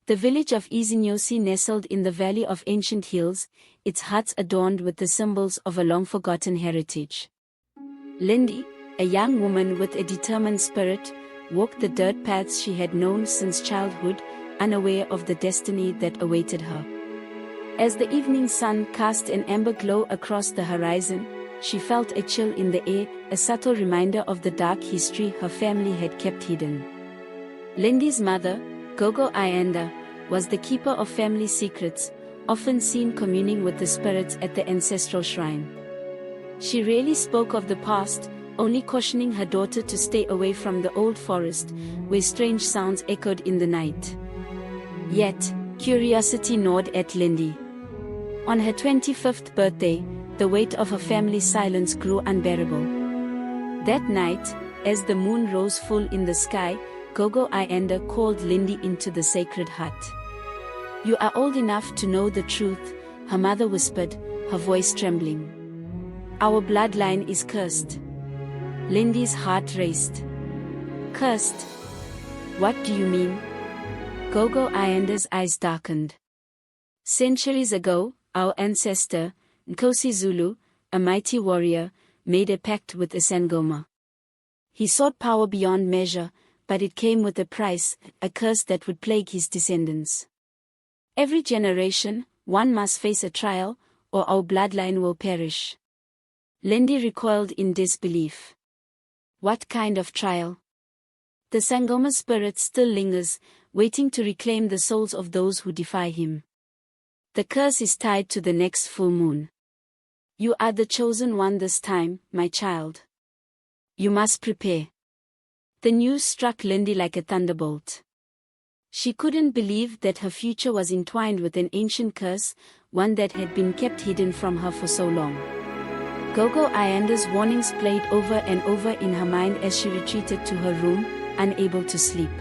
The village of Izinyosi nestled in the valley of ancient hills, its huts adorned with the symbols of a long-forgotten heritage. Lindi, a young woman with a determined spirit, walked the dirt paths she had known since childhood, unaware of the destiny that awaited her. As the evening sun cast an amber glow across the horizon, she felt a chill in the air, a subtle reminder of the dark history her family had kept hidden. Lindi's mother, Gogo Ayanda, was the keeper of family secrets, often seen communing with the spirits at the ancestral shrine. She rarely spoke of the past, only cautioning her daughter to stay away from the old forest, where strange sounds echoed in the night. Yet, curiosity gnawed at Lindi. On her 25th birthday, the weight of her family's silence grew unbearable. That night, as the moon rose full in the sky, Gogo Ayanda called Lindi into the sacred hut. "You are old enough to know the truth," her mother whispered, her voice trembling. "Our bloodline is cursed." Lindi's heart raced. "Cursed? What do you mean?" Gogo Ayanda's eyes darkened. "Centuries ago, our ancestor, Nkosi Zulu, a mighty warrior, made a pact with a Sangoma. He sought power beyond measure, but it came with a price, a curse that would plague his descendants. Every generation, one must face a trial, or our bloodline will perish." Lindi recoiled in disbelief. "What kind of trial?" "The Sangoma spirit still lingers, waiting to reclaim the souls of those who defy him. The curse is tied to the next full moon. You are the chosen one this time, my child. You must prepare." The news struck Lindi like a thunderbolt. She couldn't believe that her future was entwined with an ancient curse, one that had been kept hidden from her for so long. Gogo Ayanda's warnings played over and over in her mind as she retreated to her room, unable to sleep.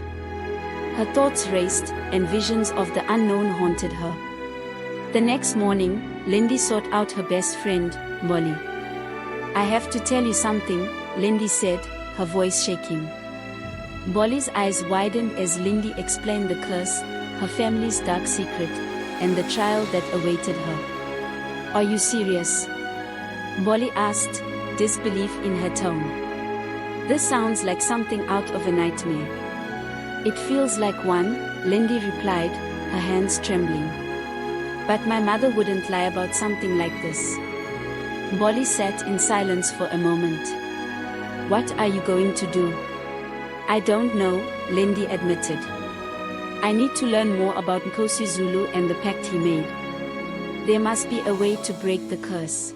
Her thoughts raced, and visions of the unknown haunted her. The next morning, Lindi sought out her best friend, Molly. "I have to tell you something," Lindi said, her voice shaking. Molly's eyes widened as Lindi explained the curse, her family's dark secret, and the trial that awaited her. "Are you serious?" Molly asked, disbelief in her tone. "This sounds like something out of a nightmare." "It feels like one," Lindi replied, her hands trembling. "But my mother wouldn't lie about something like this." Molly sat in silence for a moment. "What are you going to do?" "I don't know," Lindi admitted. "I need to learn more about Nkosi Zulu and the pact he made. There must be a way to break the curse."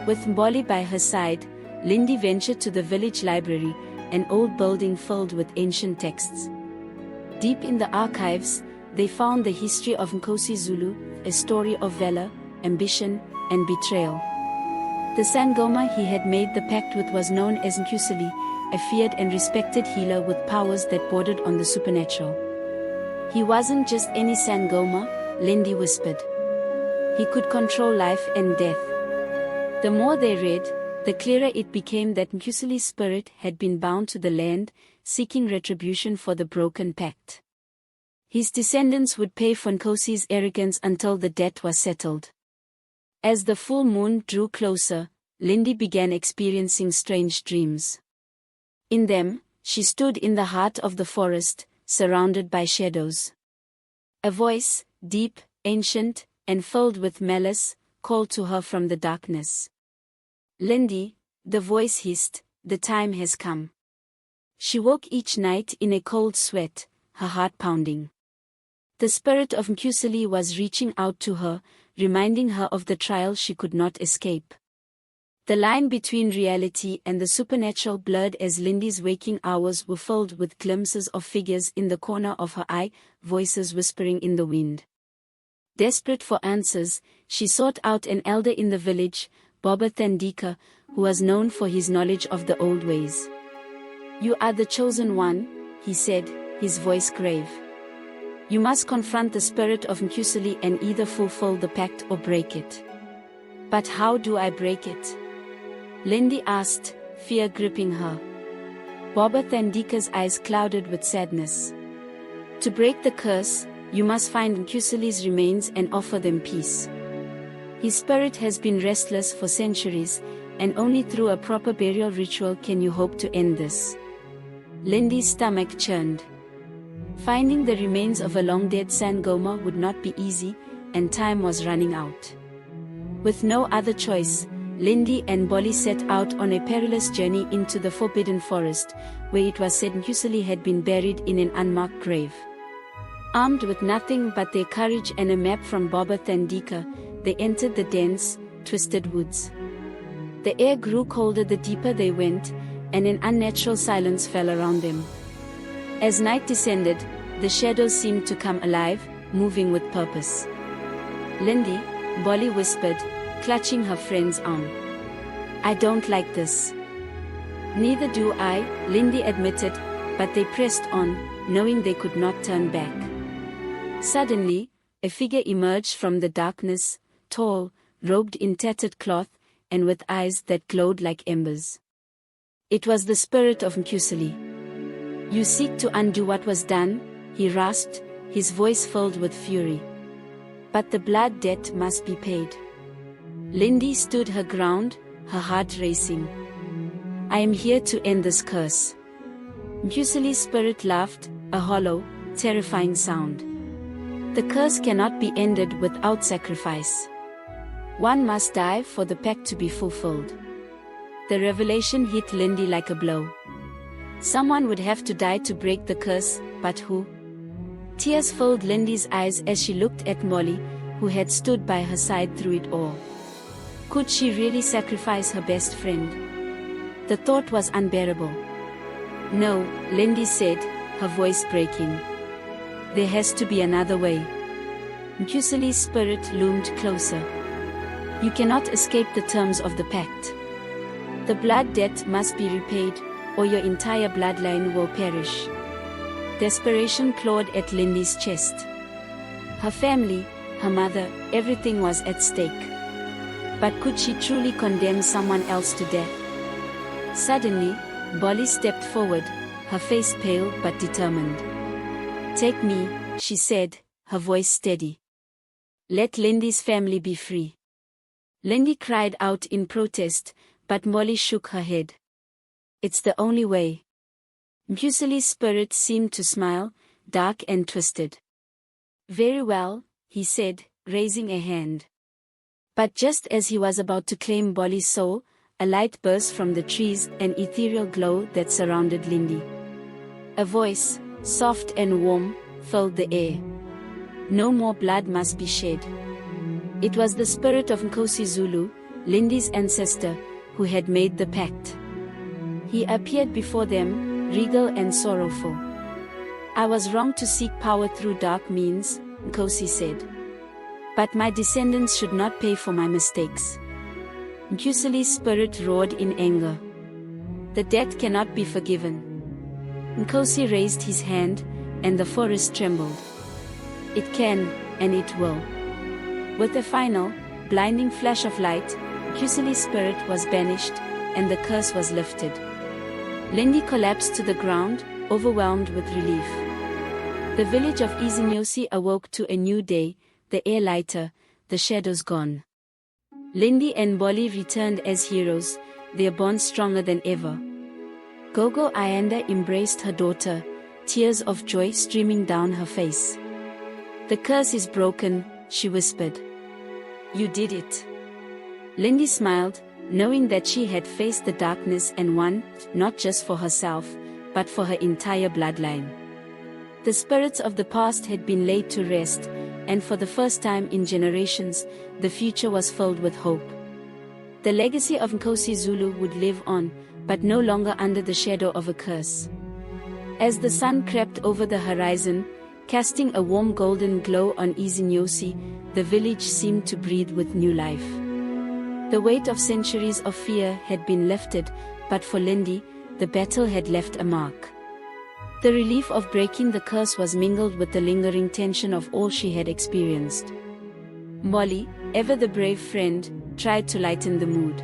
With Mboli by her side, Lindi ventured to the village library, an old building filled with ancient texts. Deep in the archives, they found the history of Nkosi Zulu, a story of valor, ambition, and betrayal. The Sangoma he had made the pact with was known as Nkusili, a feared and respected healer with powers that bordered on the supernatural. "He wasn't just any Sangoma," Lindi whispered. "He could control life and death." The more they read, the clearer it became that Nkusili's spirit had been bound to the land, seeking retribution for the broken pact. His descendants would pay for Nkosi's arrogance until the debt was settled. As the full moon drew closer, Lindi began experiencing strange dreams. In them, she stood in the heart of the forest, surrounded by shadows. A voice, deep, ancient, and filled with malice, called to her from the darkness. "Lindi," the voice hissed, "the time has come." She woke each night in a cold sweat, her heart pounding. The spirit of Nkusili was reaching out to her, reminding her of the trial she could not escape. The line between reality and the supernatural blurred as Lindi's waking hours were filled with glimpses of figures in the corner of her eye, voices whispering in the wind. Desperate for answers, she sought out an elder in the village, Baba Thandika, who was known for his knowledge of the old ways. "You are the chosen one," he said, his voice grave. "You must confront the spirit of Nkusili and either fulfill the pact or break it." "But how do I break it?" Lindi asked, fear gripping her. Baba Thandika's eyes clouded with sadness. "To break the curse, you must find Nkusuli's remains and offer them peace. His spirit has been restless for centuries, and only through a proper burial ritual can you hope to end this." Lindi's stomach churned. Finding the remains of a long-dead Sangoma would not be easy, and time was running out. With no other choice, Lindi and Bolly set out on a perilous journey into the forbidden forest, where it was said Nkusuli had been buried in an unmarked grave. Armed with nothing but their courage and a map from Baba Thandika, they entered the dense, twisted woods. The air grew colder the deeper they went, and an unnatural silence fell around them. As night descended, the shadows seemed to come alive, moving with purpose. "Lindi," Bolly whispered, clutching her friend's arm. "I don't like this." "Neither do I," Lindi admitted, but they pressed on, knowing they could not turn back. Suddenly, a figure emerged from the darkness, tall, robed in tattered cloth, and with eyes that glowed like embers. It was the spirit of Nkusuli. "You seek to undo what was done," he rasped, his voice filled with fury. "But the blood debt must be paid." Lindi stood her ground, her heart racing. "I am here to end this curse." Nkusuli's spirit laughed, a hollow, terrifying sound. "The curse cannot be ended without sacrifice. One must die for the pact to be fulfilled." The revelation hit Lindi like a blow. Someone would have to die to break the curse, but who? Tears filled Lindi's eyes as she looked at Molly, who had stood by her side through it all. Could she really sacrifice her best friend? The thought was unbearable. "No," Lindi said, her voice breaking. "There has to be another way." Nkusuli's spirit loomed closer. "You cannot escape the terms of the pact. The blood debt must be repaid, or your entire bloodline will perish." Desperation clawed at Lindi's chest. Her family, her mother, everything was at stake. But could she truly condemn someone else to death? Suddenly, Bolly stepped forward, her face pale but determined. "Take me," she said, her voice steady. "Let Lindi's family be free." Lindi cried out in protest, but Molly shook her head. "It's the only way." Nkusuli's spirit seemed to smile, dark and twisted. "Very well," he said, raising a hand. But just as he was about to claim Bolly's soul, a light burst from the trees, an ethereal glow that surrounded Lindi. A voice, soft and warm, filled the air. No more blood must be shed. It was the spirit of Nkosi Zulu, Lindi's ancestor, who had made the pact. He appeared before them, regal and sorrowful. "I was wrong to seek power through dark means," Nkosi said. "But my descendants should not pay for my mistakes." Nkusuli's spirit roared in anger. "The debt cannot be forgiven." Nkosi raised his hand, and the forest trembled. "It can, and it will." With a final, blinding flash of light, Nkusuli's spirit was banished, and the curse was lifted. Lindi collapsed to the ground, overwhelmed with relief. The village of Izinyosi awoke to a new day, the air lighter, the shadows gone. Lindi and Bolly returned as heroes, their bond stronger than ever. Gogo Ayanda embraced her daughter, tears of joy streaming down her face. "The curse is broken," she whispered. "You did it." Lindi smiled, knowing that she had faced the darkness and won, not just for herself, but for her entire bloodline. The spirits of the past had been laid to rest, and for the first time in generations, the future was filled with hope. The legacy of Nkosi Zulu would live on, but no longer under the shadow of a curse. As the sun crept over the horizon, casting a warm golden glow on Izinyosi, the village seemed to breathe with new life. The weight of centuries of fear had been lifted, but for Lindi, the battle had left a mark. The relief of breaking the curse was mingled with the lingering tension of all she had experienced. Molly, ever the brave friend, tried to lighten the mood.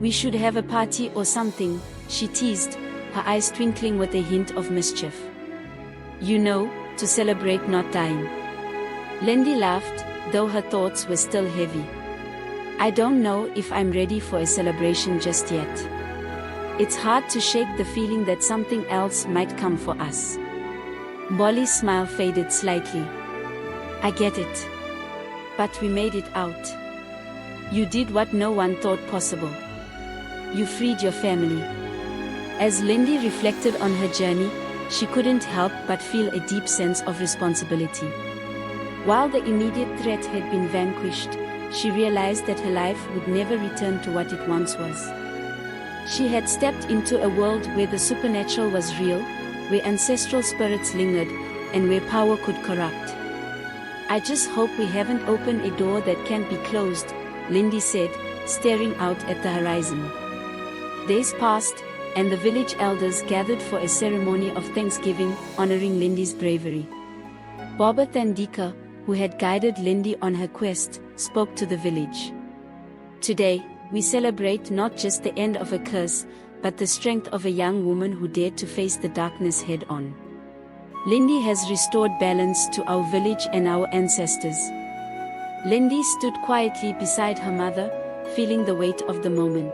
"We should have a party or something," she teased, her eyes twinkling with a hint of mischief. "You know," to celebrate not dying. Lindi laughed, though her thoughts were still heavy. I don't know if I'm ready for a celebration just yet. It's hard to shake the feeling that something else might come for us. Molly's smile faded slightly. I get it. But we made it out. You did what no one thought possible. You freed your family. As Lindi reflected on her journey, she couldn't help but feel a deep sense of responsibility. While the immediate threat had been vanquished, she realized that her life would never return to what it once was. She had stepped into a world where the supernatural was real, where ancestral spirits lingered, and where power could corrupt. I just hope we haven't opened a door that can't be closed, Lindi said, staring out at the horizon. Days passed, and the village elders gathered for a ceremony of thanksgiving, honoring Lindi's bravery. Baba Thandika, who had guided Lindi on her quest, spoke to the village. Today, we celebrate not just the end of a curse, but the strength of a young woman who dared to face the darkness head-on. Lindi has restored balance to our village and our ancestors. Lindi stood quietly beside her mother, feeling the weight of the moment.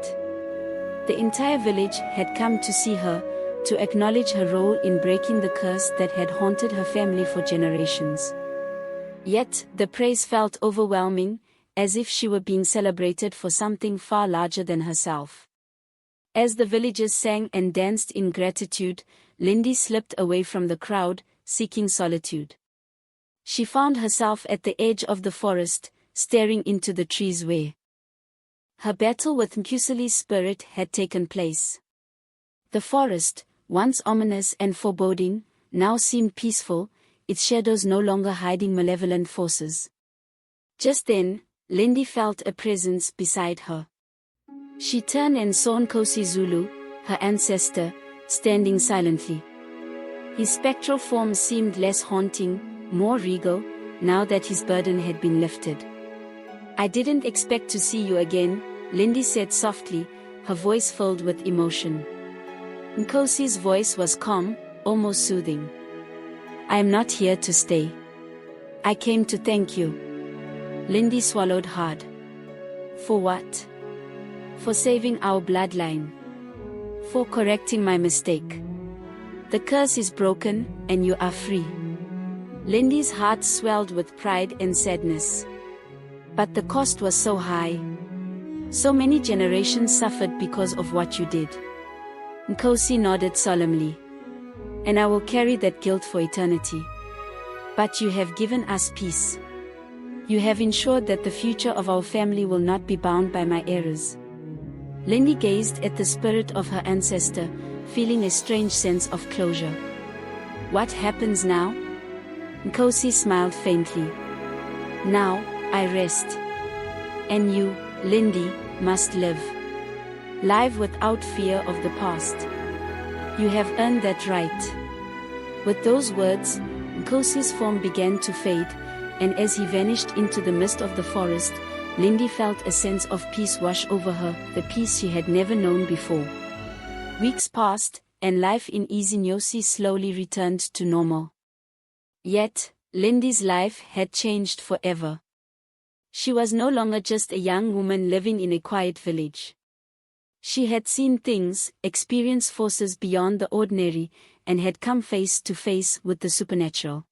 The entire village had come to see her, to acknowledge her role in breaking the curse that had haunted her family for generations. Yet, the praise felt overwhelming, as if she were being celebrated for something far larger than herself. As the villagers sang and danced in gratitude, Lindi slipped away from the crowd, seeking solitude. She found herself at the edge of the forest, staring into the trees where her battle with Nkusali's spirit had taken place. The forest, once ominous and foreboding, now seemed peaceful, its shadows no longer hiding malevolent forces. Just then, Lindi felt a presence beside her. She turned and saw Nkosi Zulu, her ancestor, standing silently. His spectral form seemed less haunting, more regal, now that his burden had been lifted. I didn't expect to see you again, Lindi said softly, her voice filled with emotion. Nkosi's voice was calm, almost soothing. I am not here to stay. I came to thank you. Lindi swallowed hard. For what? For saving our bloodline. For correcting my mistake. The curse is broken, and you are free. Lindi's heart swelled with pride and sadness. But the cost was so high. So many generations suffered because of what you did. Nkosi nodded solemnly. And I will carry that guilt for eternity. But you have given us peace. You have ensured that the future of our family will not be bound by my errors. Lindi gazed at the spirit of her ancestor, feeling a strange sense of closure. What happens now? Nkosi smiled faintly. Now, I rest. And you, Lindi, must live. Live without fear of the past. You have earned that right. With those words, Nkosi's form began to fade, and as he vanished into the mist of the forest, Lindi felt a sense of peace wash over her, the peace she had never known before. Weeks passed, and life in Izinyosi slowly returned to normal. Yet, Lindi's life had changed forever. She was no longer just a young woman living in a quiet village. She had seen things, experienced forces beyond the ordinary, and had come face to face with the supernatural.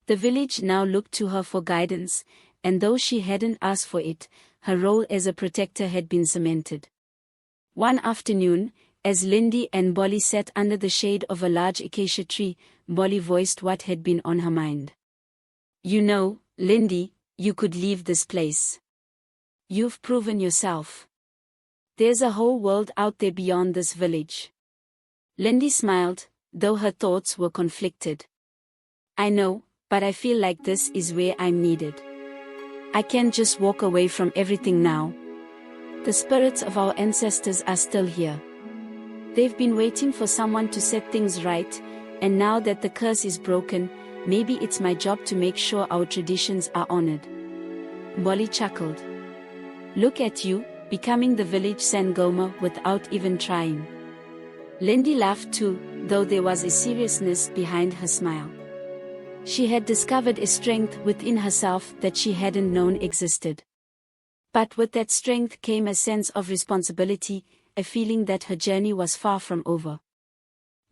The village now looked to her for guidance, and though she hadn't asked for it, her role as a protector had been cemented. One afternoon, as Lindi and Bolly sat under the shade of a large acacia tree, Bolly voiced what had been on her mind. You know, Lindi, you could leave this place. You've proven yourself. There's a whole world out there beyond this village. Lindi smiled, though her thoughts were conflicted. I know, but I feel like this is where I'm needed. I can't just walk away from everything now. The spirits of our ancestors are still here. They've been waiting for someone to set things right, and now that the curse is broken, maybe it's my job to make sure our traditions are honored. Bolly chuckled. Look at you, becoming the village Sangoma without even trying. Lindi laughed too, though there was a seriousness behind her smile. She had discovered a strength within herself that she hadn't known existed. But with that strength came a sense of responsibility, a feeling that her journey was far from over.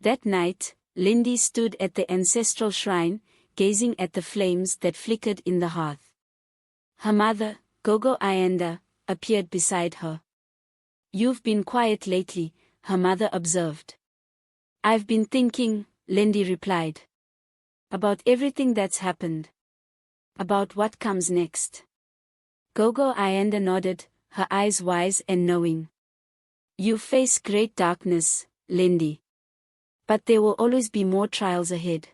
That night, Lindi stood at the ancestral shrine, gazing at the flames that flickered in the hearth. Her mother, Gogo Ayanda, appeared beside her. "You've been quiet lately," her mother observed. "I've been thinking," Lindi replied. "About everything that's happened. About what comes next." Gogo Ayanda nodded, her eyes wise and knowing. "You face great darkness, Lindi. But there will always be more trials ahead.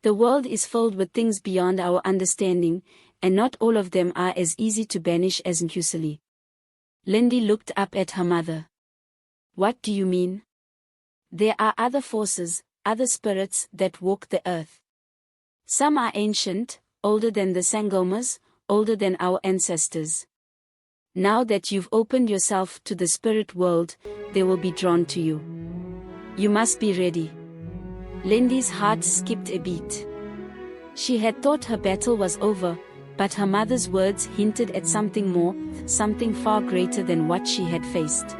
The world is filled with things beyond our understanding, and not all of them are as easy to banish as Nkusali." Lindi looked up at her mother. "What do you mean?" "There are other forces, other spirits that walk the earth. Some are ancient, older than the Sangomas, older than our ancestors. Now that you've opened yourself to the spirit world, they will be drawn to you. You must be ready." Lindi's heart skipped a beat. She had thought her battle was over, but her mother's words hinted at something more, something far greater than what she had faced.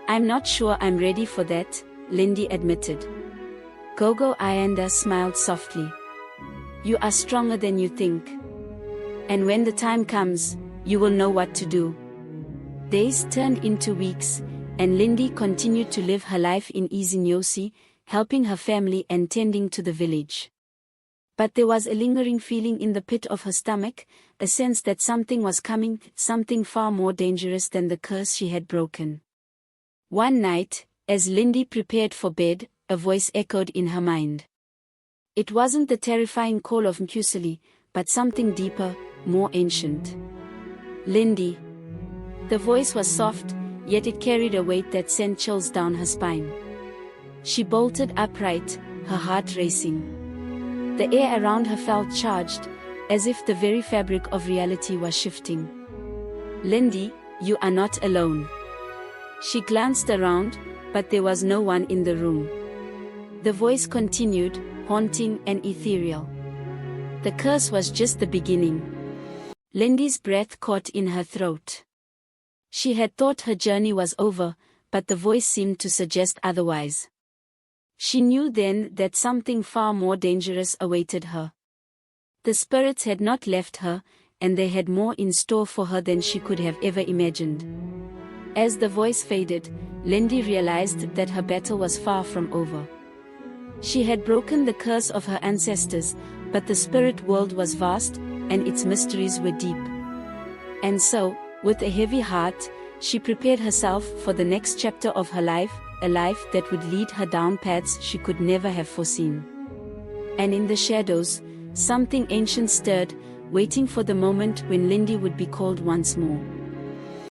"I'm not sure I'm ready for that," Lindi admitted. Gogo Ayanda smiled softly. "You are stronger than you think. And when the time comes, you will know what to do." Days turned into weeks, and Lindi continued to live her life in easy Nyosi, helping her family and tending to the village. But there was a lingering feeling in the pit of her stomach, a sense that something was coming, something far more dangerous than the curse she had broken. One night, as Lindi prepared for bed, a voice echoed in her mind. It wasn't the terrifying call of Nkusali, but something deeper, more ancient. "Lindi." The voice was soft, yet it carried a weight that sent chills down her spine. She bolted upright, her heart racing. The air around her felt charged, as if the very fabric of reality was shifting. "Lindi, you are not alone." She glanced around, but there was no one in the room. The voice continued, haunting and ethereal. The curse was just the beginning. Lindi's breath caught in her throat. She had thought her journey was over, but the voice seemed to suggest otherwise. She knew then that something far more dangerous awaited her. The spirits had not left her, and they had more in store for her than she could have ever imagined. As the voice faded, Lindi realized that her battle was far from over. She had broken the curse of her ancestors, but the spirit world was vast, and its mysteries were deep. And so, with a heavy heart, she prepared herself for the next chapter of her life, a life that would lead her down paths she could never have foreseen. And in the shadows, something ancient stirred, waiting for the moment when Lindi would be called once more.